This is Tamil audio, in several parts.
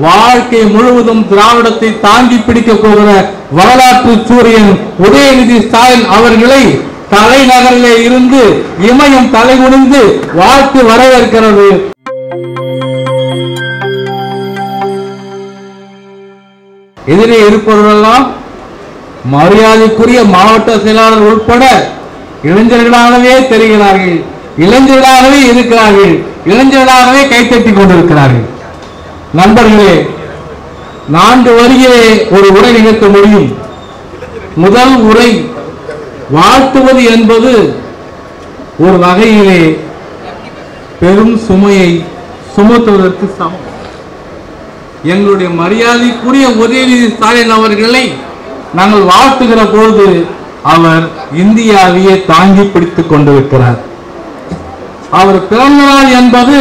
வாழ்க்கை முழுவதும் திராவிடத்தை தாங்கி பிடிக்க போகிற வரலாற்று சூரியன் உதயநிதி ஸ்டாலின் அவர்களை தலைநகரிலே இருந்து இமயம் தலைகுனிந்து வாழ்த்து வரவேற்கிறது. எதிரே இருப்பவர்களெல்லாம் மரியாதைக்குரிய மாவட்ட செயலாளர் உட்பட இளைஞர்களாகவே தெரிகிறார்கள், இளைஞர்களாகவே இருக்கிறார்கள், இளைஞர்களாகவே கைத்தட்டி கொண்டிருக்கிறார்கள். நண்பர்களே, 4 வரியிலே ஒரு உரை நிகழ்த்த முடியும். முதல் உரை வாழ்த்துவது என்பது ஒரு வகையிலே பெரும் சுமையை சுமத்துவதற்கு சமம். எங்களுடைய மரியாதைக்குரிய உதயநிதி ஸ்டாலின் அவர்களை நாங்கள் வாழ்த்துகிற பொழுது அவர் இந்தியாவையே தாங்கி பிடித்துக் கொண்டிருக்கிறார். அவர் பிறந்த நாள் என்பது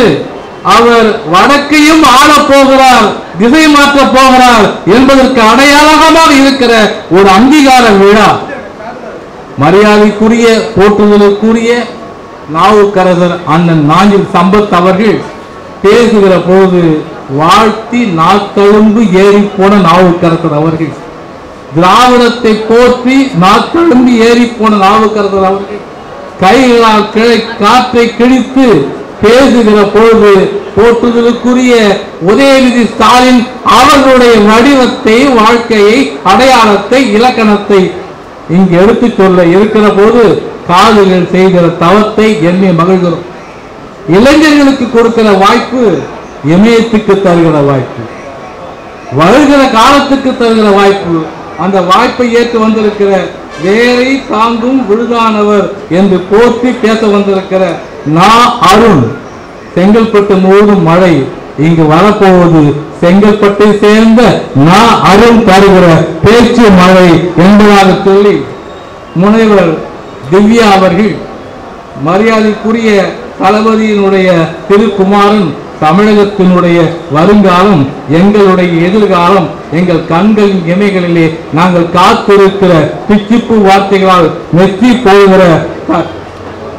அவர் வடக்கையும் ஆளப் போகிறார், திசை மாற்றப் போகிறார் என்பதற்கு அடையாளமாக இருக்கிற ஒரு அங்கீகார விழா. மரியாதைக்குரிய போற்றுதலுக்குரிய நாவுக்கரசர் அண்ணன் நாஞ்சில் சம்பத் அவர்கள் பேசுகிற போது வாழ்த்தி நாத்தழும்பு ஏறி போன நாவுக்கரசர் அவர்கள், திராவிடத்தை போற்றி நாத்தழும்பு ஏறி போன நாவுக்கரசர் அவர்கள் கைகளால் காற்றை கிழித்து பேசுகிற பொழுது போற்றுதலுக்குரிய உதயநிதி ஸ்டாலின் அவர்களுடைய வடிவத்தை, வாழ்க்கையை, அடையாளத்தை, இலக்கணத்தை இங்கு எடுத்துச் சொல்ல இருக்கிற போது காதுகள் செய்கிற தவத்தை எண்ணி மகிழ்கிறோம். இளைஞர்களுக்கு கொடுக்கிற வாய்ப்பு இமயத்துக்கு தருகிற வாய்ப்பு, வருகிற காலத்துக்கு தருகிற வாய்ப்பு. அந்த வாய்ப்பை ஏற்று வந்திருக்கிற வேரை தாங்கும் விழுதானவர் என்று போற்றி பேச வந்திருக்கிற அருண், செங்கல்பட்டு முழுவதும் மழை, இங்கு வரப்போவது செங்கல்பட்டை சேர்ந்த அருண் தருகிற பேச்சு மழை என்பதாக சொல்லி முனைவர் திவ்யா அவர்கள், மரியாதைக்குரிய தளபதியினுடைய திருக்குமாரன், தமிழகத்தினுடைய வருங்காலம், எங்களுடைய எதிர்காலம், எங்கள் கண்களின் இமைகளிலே நாங்கள் காத்திருக்கிற பிச்சிப்பு வார்த்தைகளால் நெற்றி போகிற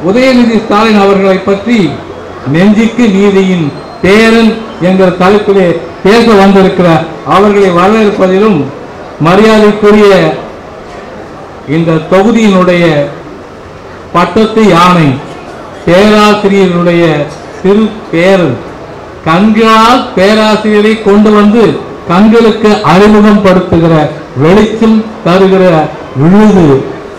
உதயநிதி ஸ்டாலின் அவர்களை பற்றி நெஞ்சுக்கு நீதியின் பேரன் என்கிற தலைப்பிலே பேச வந்திருக்கிற அவர்களை வரவேற்பதிலும், மரியாதைக்குரிய இந்த தொகுதியினுடைய பட்டத்து யானை பேராசிரியருடைய சிறு பேரன், கண்களால் பேராசிரியரை கொண்டு வந்து கண்களுக்கு அறிமுகம் படுத்துகிற, வெளிச்சம் தருகிற விழுது,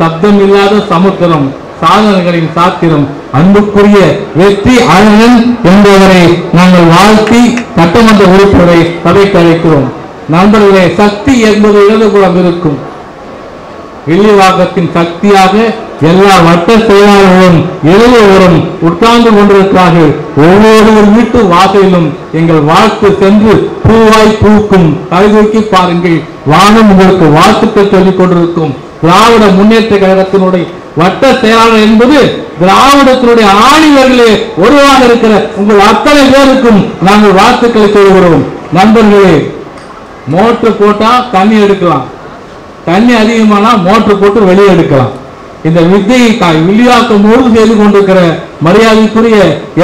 சப்தம் இல்லாத சமுத்திரம், சாதனைகளின் சாத்திரம், அன்புக்குரிய வெற்றி அழகன் என்பவரை நாங்கள் வாழ்த்தி சட்டமன்ற உறுப்பினரை சபைக்கு அழைக்கிறோம். நண்பர்களே, சக்தி என்பது இடதுபுறம் இருக்கும். வில்லிவாக்கத்தின் சக்தியாக எல்லா வட்ட செயலாளர்களும் எழுவரும் உட்கார்ந்து கொண்டிருக்கிறார்கள். ஒவ்வொரு வீட்டு வாசலிலும் எங்கள் வாழ்த்து சென்று பூவாய் பூக்கும். தலைதூக்கி பாருங்கள், வானம் உங்களுக்கு வாழ்த்துக்கள் சொல்லிக் கொண்டிருக்கும். திராவிட முன்னேற்ற கழகத்தினுடைய வட்ட செயலாளர் என்பது திராவிடத்தினுடைய ஆணிவர்களே ஒருவாக இருக்கிற உங்கள் அத்தனை பேருக்கும் நாங்கள் வாழ்த்துக்களை சொல்கிறோம். நண்பர்களே, மோட்டர் போட்டா தண்ணி எடுக்கலாம், தண்ணி அதிகமானா மோட்டர் போட்டு வெளியே எடுக்கலாம். இந்த வித்தையை வில்லிவாக்கம் முழுவதும் செய்து கொண்டிருக்கிற மரியாதைக்குரிய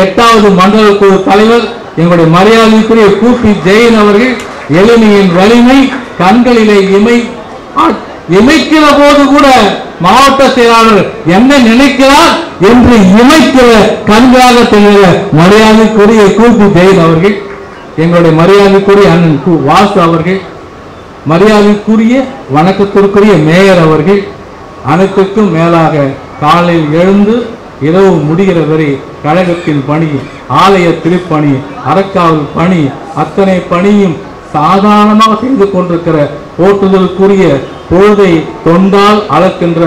8வது மண்டல குழு தலைவர் எங்களுடைய மரியாதைக்குரிய கூப்பி ஜெயன் அவர்கள், எளிமையின் வலிமை, கண்களிலே இமைக்கிற போது கூட மாவட்ட செயலாளர் என்ன நினைக்கிறார் என்று இமைக்கிற கண்களாக தெரிகிற மரியாதைக்குரிய கூப்பி ஜெயன் அவர்கள், எங்களுடைய மரியாதைக்குரிய அண்ணன் வாசு அவர்கள், மரியாதைக்குரிய வணக்கத்திற்குரிய மேயர் அவர்கள், அனைத்துக்கும் மேலாக காலையில் எழுந்து இரவு முடிகிற வரை கழகத்தின் பணி, ஆலய திருப்பணி, அறக்காவல் பணி, அத்தனை பணியும் சாதாரணமாக செய்து கொண்டிருக்கிற போற்றுதலுக்குரிய பொழுதை தொண்டால் அளக்கின்ற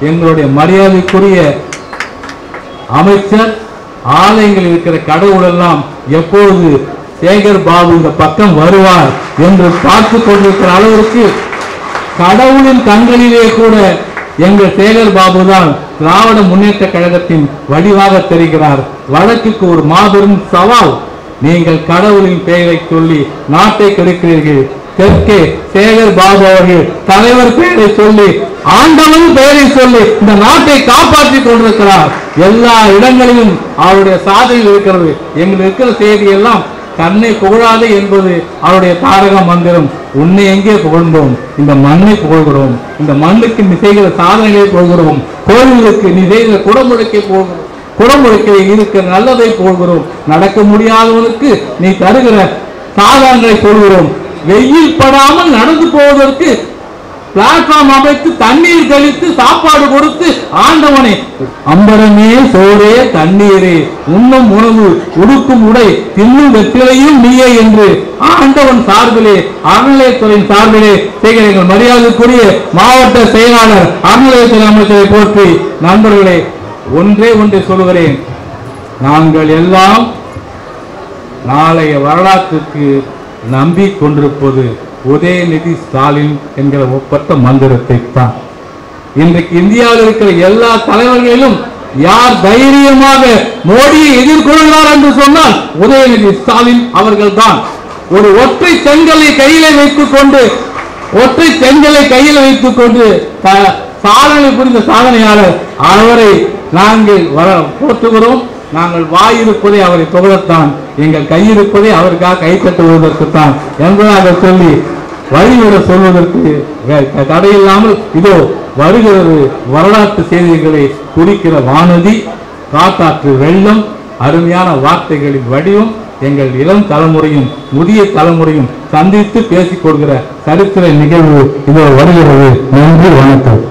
எங்களுடைய மரியாதைக்குரிய அமைச்சர், ஆலயங்களில் இருக்கிற கடவுள் எல்லாம் எப்பொழுது சேகர் பாபு இந்த பக்கம் வருவார் என்று பார்த்து கொண்டிருக்கிற அளவிற்கு கடவுளின் கண்களிலே கூட எங்கள் சேகர் பாபு தான் திராவிட முன்னேற்ற கழகத்தின் வடிவாக தெரிகிறார். வழக்குக்கு ஒரு மாபெரும் சவால். நீங்கள் கடவுளின் பெயரை சொல்லி நாட்டை கெடுக்கிறீர்கள். தெற்கே சேகர் பாபு அவர்கள் தலைவர் பெயரை சொல்லி, ஆண்டவன் பெயரை சொல்லி இந்த நாட்டை காப்பாற்றிக் கொண்டிருக்கிறார். எல்லா இடங்களிலும் அவருடைய சாதனை இருக்கிறது. எங்களுக்கு இருக்கிற செய்தி எல்லாம் தன்னை புகழாதே என்பது அவருடைய தாரக மந்திரம். உன்னை எங்கே புகழ்ந்தோம்? இந்த மண்ணை புகழ்கிறோம். இந்த மண்ணுக்கு நீ செய்கிற சாதனைகளை புகழ்கிறோம். கோவிலுக்கு நீ செய்கிற குடமுழுக்கை புகழ்கிறோம். குடமுழுக்கை இருக்கிற நல்லதை புகழ்கிறோம். நடக்க முடியாதவனுக்கு நீ தருகிற சாதனங்களை சொல்கிறோம். வெயில் படாமல் நடந்து போவதற்கு பிளாட்ஃபார்ம் அமைத்து தண்ணீர் தெளித்து சாப்பாடு கொடுத்து ஆண்டவனே அம்பரமே சோறே தண்ணீரே உண்ணும் உணவு உடுக்கும் உடை தின்னும் வெற்றிலையும் நீயே என்று ஆண்டவன் சார்பிலே அறநிலையத்துறையின் சார்பிலே செய்கிற எங்கள் மரியாதைக்குரிய மாவட்ட செயலாளர் அறநிலையத்துறை அமைச்சரை போற்றி நண்பர்களே ஒன்றை சொல்கிறேன். நாங்கள் எல்லாம் நாளைய வரலாற்றுக்கு நம்பிக்கொண்டிருப்பது உதயநிதி ஸ்டாலின் என்கிற ஒப்பற்ற மந்திரத்தை தான். இன்றைக்கு இந்தியாவில் இருக்கிற எல்லா தலைவர்களிலும் யார் தைரியமாக மோடியை எதிர்கொள்கிறார் என்று சொன்னால் உதயநிதி ஸ்டாலின் அவர்கள் தான். ஒரு ஒற்றை செங்கலை கையில வைத்துக் கொண்டு சாதனை புரிந்த சாதனையாளர் அவரை நாங்கள் போற்றுகிறோம். நாங்கள் வாயிருப்பதை அவரை புகழத்தான், எங்கள் கையிருப்பதை அவருக்காக கை தட்டுவதற்குத்தான் என்பதாக சொல்லி வழிவிட சொல்வதற்கு தடையில்லாமல் இதோ வருகிறது வரலாற்று செய்திகளை குறிக்கிற வானதி, காட்டாற்று வெள்ளம், அருமையான வார்த்தைகளின் வடிவம். எங்கள் இளம் தலைமுறையும் முதிய தலைமுறையும் சந்தித்து பேசிக் கொள்கிற சரித்திர நிகழ்வு இதோ வருகிறது. நன்றி, வணக்கம்.